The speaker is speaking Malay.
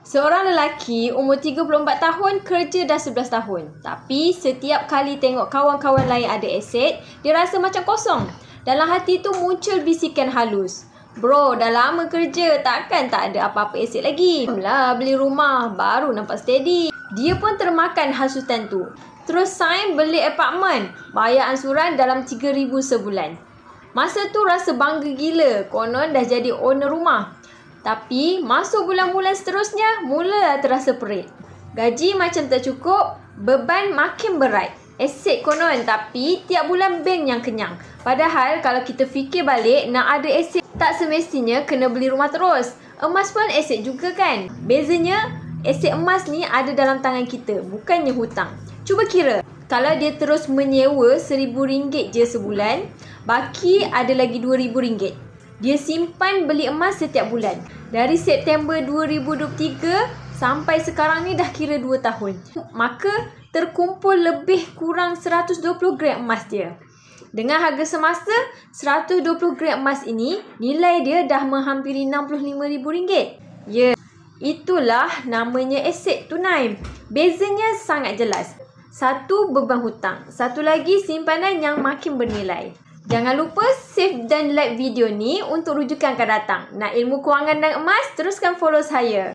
Seorang lelaki umur 34 tahun kerja dah 11 tahun. Tapi setiap kali tengok kawan-kawan lain ada aset, dia rasa macam kosong. Dalam hati tu muncul bisikan halus. Bro, dah lama kerja, takkan tak ada apa-apa aset lagi. Lah beli rumah, baru nampak steady. Dia pun termakan hasutan tu. Terus sign beli apartmen, bayar ansuran dalam 3,000 sebulan. Masa tu rasa bangga gila, konon dah jadi owner rumah. Tapi masuk bulan-bulan seterusnya, mula terasa perit. Gaji macam tak cukup, beban makin berat. Aset konon, tapi tiap bulan bank yang kenyang. Padahal kalau kita fikir balik, nak ada aset tak semestinya kena beli rumah terus. Emas pun aset juga kan? Bezanya, aset emas ni ada dalam tangan kita, bukannya hutang. Cuba kira, kalau dia terus menyewa RM1,000 je sebulan, baki ada lagi RM2,000. Dia simpan beli emas setiap bulan. Dari September 2023 sampai sekarang ni dah kira 2 tahun. Maka terkumpul lebih kurang 120 gram emas dia. Dengan harga semasa, 120 gram emas ini nilai dia dah menghampiri RM65,000. Ya, itulah namanya aset tunai. Bezanya sangat jelas. Satu beban hutang, satu lagi simpanan yang makin bernilai. Jangan lupa save dan like video ni untuk rujukan akan datang. Nak ilmu kewangan dan emas? Teruskan follow saya.